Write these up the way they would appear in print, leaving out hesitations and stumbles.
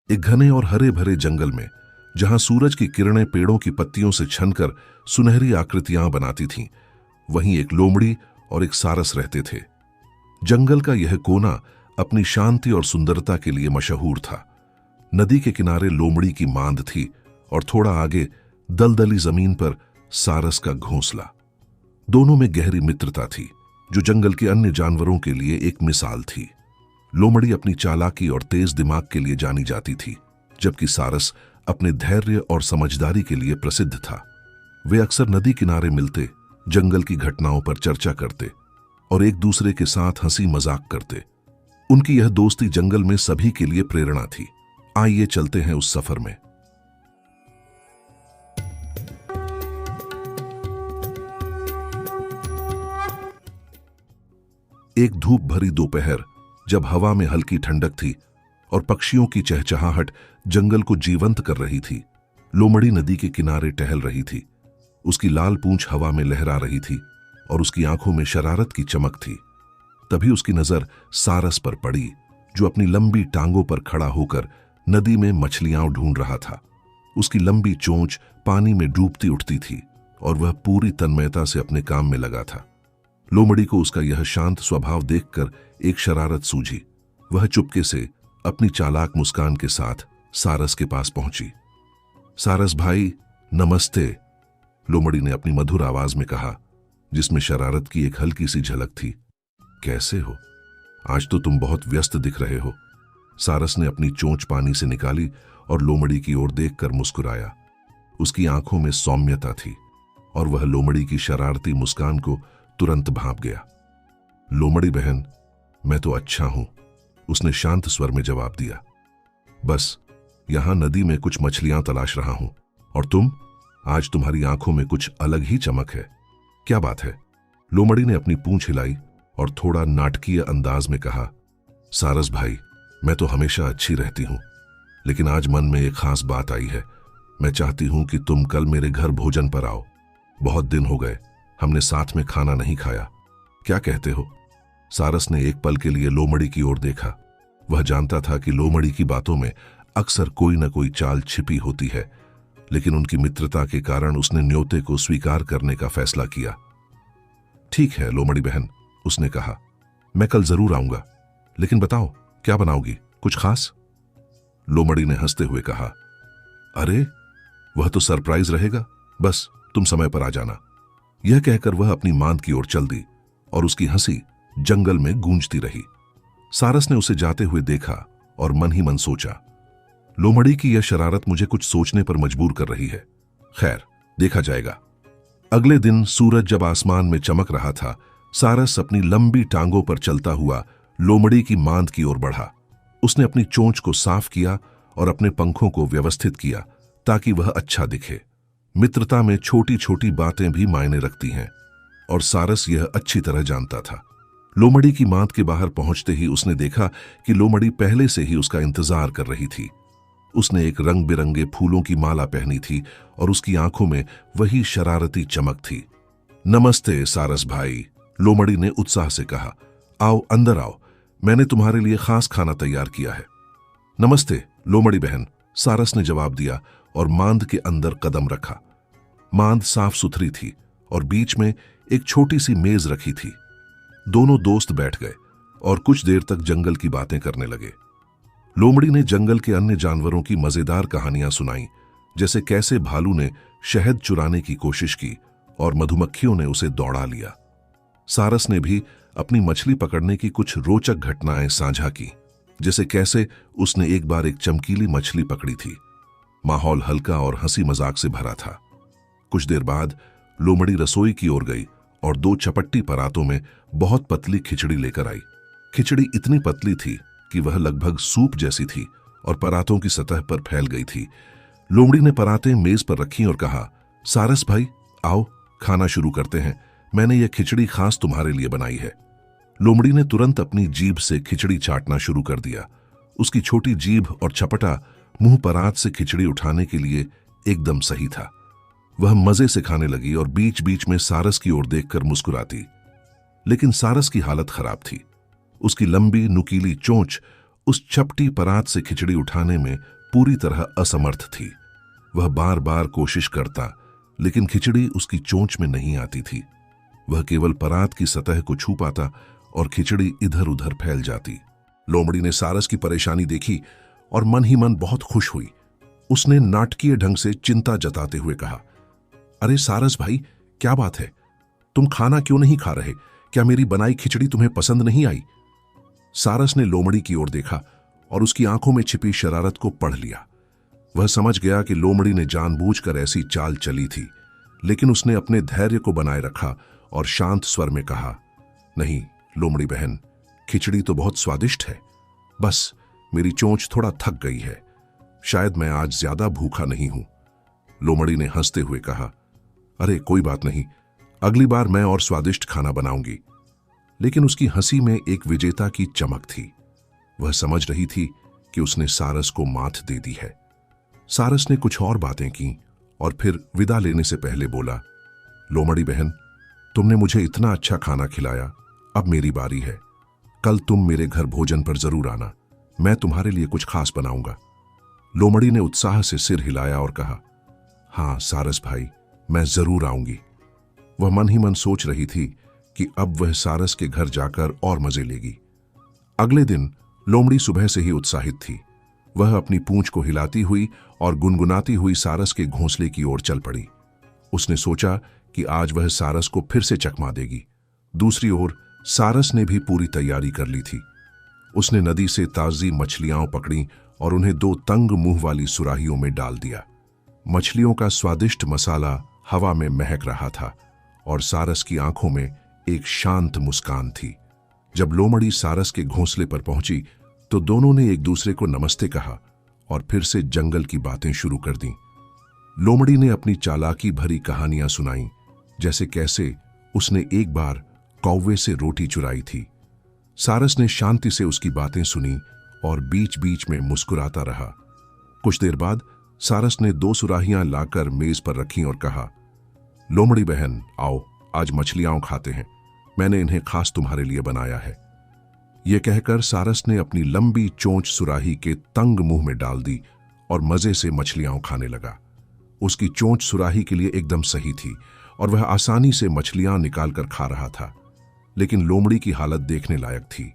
एक घने और हरे भरे जंगल में, जहां सूरज की किरणें पेड़ों की पत्तियों से छनकर सुनहरी आकृतियां बनाती थीं, वहीं एक लोमड़ी और एक सारस रहते थे। जंगल का यह कोना अपनी शांति और सुंदरता के लिए मशहूर था। नदी के किनारे लोमड़ी की मांद थी और थोड़ा आगे दलदली जमीन पर सारस का घोंसला। दोनों में गहरी मित्रता थी, जो जंगल के अन्य जानवरों के लिए एक मिसाल थी। लोमड़ी अपनी चालाकी और तेज दिमाग के लिए जानी जाती थी, जबकि सारस अपने धैर्य और समझदारी के लिए प्रसिद्ध था। वे अक्सर नदी किनारे मिलते, जंगल की घटनाओं पर चर्चा करते और एक दूसरे के साथ हंसी मजाक करते। उनकी यह दोस्ती जंगल में सभी के लिए प्रेरणा थी। आइए चलते हैं उस सफर में। एक धूप भरी दोपहर, जब हवा में हल्की ठंडक थी और पक्षियों की चहचहाहट जंगल को जीवंत कर रही थी, लोमड़ी नदी के किनारे टहल रही थी। उसकी लाल पूंछ हवा में लहरा रही थी और उसकी आंखों में शरारत की चमक थी। तभी उसकी नजर सारस पर पड़ी, जो अपनी लंबी टांगों पर खड़ा होकर नदी में मछलियां ढूंढ रहा था। उसकी लंबी चोंच पानी में डूबती उठती थी और वह पूरी तन्मयता से अपने काम में लगा था। लोमड़ी को उसका यह शांत स्वभाव देखकर एक शरारत सूझी। वह चुपके से अपनी चालाक मुस्कान के साथ सारस के पास पहुंची। सारस भाई, नमस्ते, लोमड़ी ने अपनी मधुर आवाज में कहा, जिसमें शरारत की एक हल्की सी झलक थी। कैसे हो? आज तो तुम बहुत व्यस्त दिख रहे हो। सारस ने अपनी चोंच पानी से निकाली और लोमड़ी की ओर देखकर मुस्कुराया। उसकी आंखों में सौम्यता थी और वह लोमड़ी की शरारती मुस्कान को तुरंत भांप गया। लोमड़ी बहन, मैं तो अच्छा हूं, उसने शांत स्वर में जवाब दिया। बस यहां नदी में कुछ मछलियां तलाश रहा हूं। और तुम? आज तुम्हारी आंखों में कुछ अलग ही चमक है। क्या बात है? लोमड़ी ने अपनी पूंछ हिलाई और थोड़ा नाटकीय अंदाज में कहा, सारस भाई, मैं तो हमेशा अच्छी रहती हूं, लेकिन आज मन में एक खास बात आई है। मैं चाहती हूं कि तुम कल मेरे घर भोजन पर आओ। बहुत दिन हो गए, हमने साथ में खाना नहीं खाया। क्या कहते हो? सारस ने एक पल के लिए लोमड़ी की ओर देखा। वह जानता था कि लोमड़ी की बातों में अक्सर कोई न कोई चाल छिपी होती है, लेकिन उनकी मित्रता के कारण उसने न्योते को स्वीकार करने का फैसला किया। ठीक है लोमड़ी बहन, उसने कहा, मैं कल जरूर आऊंगा, लेकिन बताओ क्या बनाओगी? कुछ खास? लोमड़ी ने हंसते हुए कहा, अरे वह तो सरप्राइज रहेगा, बस तुम समय पर आ जाना। यह कहकर वह अपनी मांद की ओर चल दी और उसकी हंसी जंगल में गूंजती रही। सारस ने उसे जाते हुए देखा और मन ही मन सोचा, लोमड़ी की यह शरारत मुझे कुछ सोचने पर मजबूर कर रही है। खैर, देखा जाएगा। अगले दिन सूरज जब आसमान में चमक रहा था, सारस अपनी लंबी टांगों पर चलता हुआ लोमड़ी की मांद की ओर बढ़ा। उसने अपनी चोंच को साफ किया और अपने पंखों को व्यवस्थित किया ताकि वह अच्छा दिखे। मित्रता में छोटी छोटी बातें भी मायने रखती हैं और सारस यह अच्छी तरह जानता था। लोमड़ी की मांद के बाहर पहुंचते ही उसने देखा कि लोमड़ी पहले से ही उसका इंतजार कर रही थी। उसने एक रंग बिरंगे फूलों की माला पहनी थी और उसकी आंखों में वही शरारती चमक थी। नमस्ते सारस भाई, लोमड़ी ने उत्साह से कहा। आओ, अंदर आओ, मैंने तुम्हारे लिए खास खाना तैयार किया है। नमस्ते लोमड़ी बहन, सारस ने जवाब दिया और मांद के अंदर कदम रखा। मांद साफ सुथरी थी और बीच में एक छोटी सी मेज रखी थी। दोनों दोस्त बैठ गए और कुछ देर तक जंगल की बातें करने लगे। लोमड़ी ने जंगल के अन्य जानवरों की मजेदार कहानियां सुनाई, जैसे कैसे भालू ने शहद चुराने की कोशिश की और मधुमक्खियों ने उसे दौड़ा लिया। सारस ने भी अपनी मछली पकड़ने की कुछ रोचक घटनाएं साझा की, जैसे कैसे उसने एक बार एक चमकीली मछली पकड़ी थी। माहौल हल्का और हंसी मजाक से भरा था। कुछ देर बाद लोमड़ी रसोई की ओर गई और 2 चपट्टी परातों में बहुत पतली खिचड़ी लेकर आई। खिचड़ी इतनी पतली थी कि वह लगभग सूप जैसी थी और परातों की सतह पर फैल गई थी। लोमड़ी ने परातें मेज पर रखी और कहा, सारस भाई, आओ खाना शुरू करते हैं। मैंने यह खिचड़ी खास तुम्हारे लिए बनाई है। लोमड़ी ने तुरंत अपनी जीभ से खिचड़ी चाटना शुरू कर दिया। उसकी छोटी जीभ और चपटा मुंह परात से खिचड़ी उठाने के लिए एकदम सही था। वह मजे से खाने लगी और बीच बीच में सारस की ओर देखकर मुस्कुराती। लेकिन सारस की हालत खराब थी। उसकी लंबी नुकीली चोंच उस चपटी परात से खिचड़ी उठाने में पूरी तरह असमर्थ थी। वह बार बार कोशिश करता, लेकिन खिचड़ी उसकी चोंच में नहीं आती थी। वह केवल परात की सतह को छू पाता और खिचड़ी इधर उधर फैल जाती। लोमड़ी ने सारस की परेशानी देखी और मन ही मन बहुत खुश हुई। उसने नाटकीय ढंग से चिंता जताते हुए कहा, अरे सारस भाई, क्या बात है? तुम खाना क्यों नहीं खा रहे? क्या मेरी बनाई खिचड़ी तुम्हें पसंद नहीं आई? सारस ने लोमड़ी की ओर देखा और उसकी आंखों में छिपी शरारत को पढ़ लिया। वह समझ गया कि लोमड़ी ने जानबूझकर ऐसी चाल चली थी, लेकिन उसने अपने धैर्य को बनाए रखा और शांत स्वर में कहा, नहीं लोमड़ी बहन, खिचड़ी तो बहुत स्वादिष्ट है, बस मेरी चोंच थोड़ा थक गई है। शायद मैं आज ज्यादा भूखा नहीं हूं। लोमड़ी ने हंसते हुए कहा, अरे कोई बात नहीं, अगली बार मैं और स्वादिष्ट खाना बनाऊंगी। लेकिन उसकी हंसी में एक विजेता की चमक थी। वह समझ रही थी कि उसने सारस को मात दे दी है। सारस ने कुछ और बातें की और फिर विदा लेने से पहले बोला, लोमड़ी बहन, तुमने मुझे इतना अच्छा खाना खिलाया, अब मेरी बारी है। कल तुम मेरे घर भोजन पर जरूर आना, मैं तुम्हारे लिए कुछ खास बनाऊंगा। लोमड़ी ने उत्साह से सिर हिलाया और कहा, हाँ सारस भाई, मैं जरूर आऊंगी। वह मन ही मन सोच रही थी कि अब वह सारस के घर जाकर और मजे लेगी। अगले दिन लोमड़ी सुबह से ही उत्साहित थी। वह अपनी पूंछ को हिलाती हुई और गुनगुनाती हुई सारस के घोंसले की ओर चल पड़ी। उसने सोचा कि आज वह सारस को फिर से चकमा देगी। दूसरी ओर सारस ने भी पूरी तैयारी कर ली थी। उसने नदी से ताजी मछलियां पकड़ी और उन्हें 2 तंग मुंह वाली सुराहियों में डाल दिया। मछलियों का स्वादिष्ट मसाला हवा में महक रहा था और सारस की आंखों में एक शांत मुस्कान थी। जब लोमड़ी सारस के घोंसले पर पहुंची तो दोनों ने एक दूसरे को नमस्ते कहा और फिर से जंगल की बातें शुरू कर दी। लोमड़ी ने अपनी चालाकी भरी कहानियां सुनाई, जैसे कैसे उसने एक बार कौवे से रोटी चुराई थी। सारस ने शांति से उसकी बातें सुनी और बीच बीच में मुस्कुराता रहा। कुछ देर बाद सारस ने 2 सुराहियां लाकर मेज पर रखी और कहा, लोमड़ी बहन आओ, आज मछलियां खाते हैं, मैंने इन्हें खास तुम्हारे लिए बनाया है। यह कहकर सारस ने अपनी लंबी चोंच सुराही के तंग मुंह में डाल दी और मजे से मछलियां खाने लगा। उसकी चोंच सुराही के लिए एकदम सही थी और वह आसानी से मछलियां निकालकर खा रहा था। लेकिन लोमड़ी की हालत देखने लायक थी।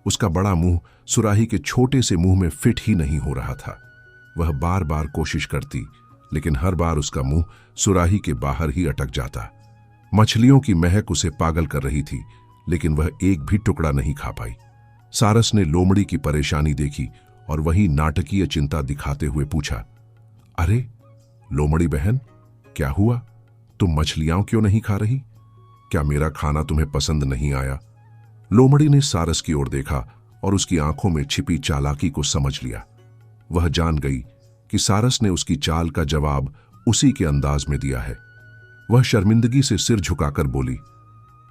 उसका बड़ा मुंह सुराही के छोटे से मुंह में फिट ही नहीं हो रहा था। वह बार बार कोशिश करती, लेकिन हर बार उसका मुंह सुराही के बाहर ही अटक जाता। मछलियों की महक उसे पागल कर रही थी, लेकिन वह एक भी टुकड़ा नहीं खा पाई। सारस ने लोमड़ी की परेशानी देखी और वही नाटकीय चिंता दिखाते हुए पूछा, अरे लोमड़ी बहन, क्या हुआ? तुम मछलियां क्यों नहीं खा रही? क्या मेरा खाना तुम्हें पसंद नहीं आया? लोमड़ी ने सारस की ओर देखा और उसकी आंखों में छिपी चालाकी को समझ लिया। वह जान गई कि सारस ने उसकी चाल का जवाब उसी के अंदाज में दिया है। वह शर्मिंदगी से सिर झुकाकर बोली,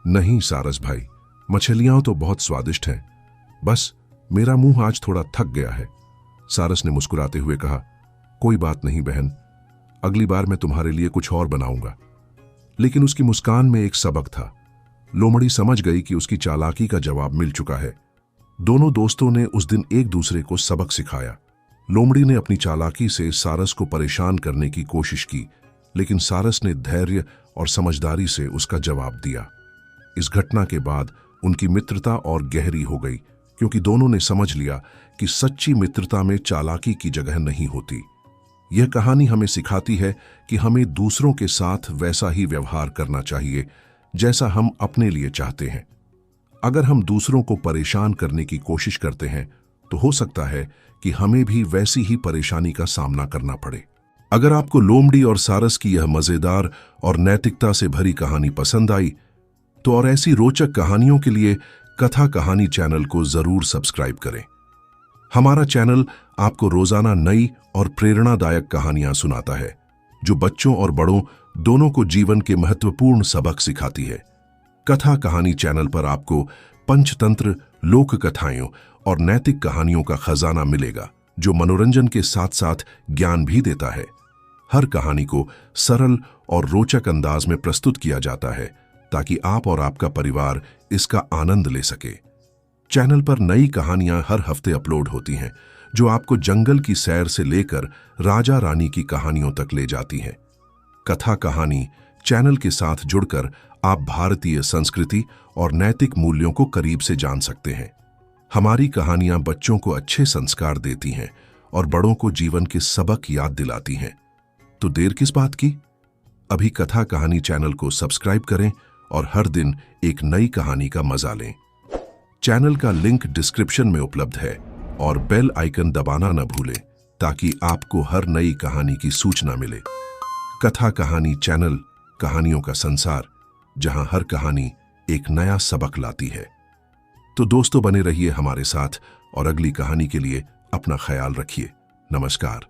नहीं सारस भाई, मछलियां तो बहुत स्वादिष्ट हैं, बस मेरा मुंह आज थोड़ा थक गया है। सारस ने मुस्कुराते हुए कहा, कोई बात नहीं बहन, अगली बार मैं तुम्हारे लिए कुछ और बनाऊंगा। लेकिन उसकी मुस्कान में एक सबक था। लोमड़ी समझ गई कि उसकी चालाकी का जवाब मिल चुका है। दोनों दोस्तों ने उस दिन एक दूसरे को सबक सिखाया। लोमड़ी ने अपनी चालाकी से सारस को परेशान करने की कोशिश की, लेकिन सारस ने धैर्य और समझदारी से उसका जवाब दिया। इस घटना के बाद उनकी मित्रता और गहरी हो गई, क्योंकि दोनों ने समझ लिया कि सच्ची मित्रता में चालाकी की जगह नहीं होती। यह कहानी हमें सिखाती है कि हमें दूसरों के साथ वैसा ही व्यवहार करना चाहिए जैसा हम अपने लिए चाहते हैं। अगर हम दूसरों को परेशान करने की कोशिश करते हैं तो हो सकता है कि हमें भी वैसी ही परेशानी का सामना करना पड़े। अगर आपको लोमड़ी और सारस की यह मजेदार और नैतिकता से भरी कहानी पसंद आई तो और ऐसी रोचक कहानियों के लिए कथा कहानी चैनल को जरूर सब्सक्राइब करें। हमारा चैनल आपको रोजाना नई और प्रेरणादायक कहानियां सुनाता है, जो बच्चों और बड़ों दोनों को जीवन के महत्वपूर्ण सबक सिखाती है। कथा कहानी चैनल पर आपको पंचतंत्र, लोक कथाएं और नैतिक कहानियों का खजाना मिलेगा, जो मनोरंजन के साथ साथ ज्ञान भी देता है। हर कहानी को सरल और रोचक अंदाज में प्रस्तुत किया जाता है ताकि आप और आपका परिवार इसका आनंद ले सके। चैनल पर नई कहानियां हर हफ्ते अपलोड होती हैं, जो आपको जंगल की सैर से लेकर राजा रानी की कहानियों तक ले जाती हैं। कथा कहानी चैनल के साथ जुड़कर आप भारतीय संस्कृति और नैतिक मूल्यों को करीब से जान सकते हैं। हमारी कहानियां बच्चों को अच्छे संस्कार देती हैं और बड़ों को जीवन के सबक याद दिलाती हैं। तो देर किस बात की? अभी कथा कहानी चैनल को सब्सक्राइब करें और हर दिन एक नई कहानी का मजा लें। चैनल का लिंक डिस्क्रिप्शन में उपलब्ध है और बेल आइकन दबाना न भूलें ताकि आपको हर नई कहानी की सूचना मिले। कथा कहानी चैनल, कहानियों का संसार, जहां हर कहानी एक नया सबक लाती है। तो दोस्तों, बने रहिए हमारे साथ और अगली कहानी के लिए अपना ख्याल रखिए। नमस्कार।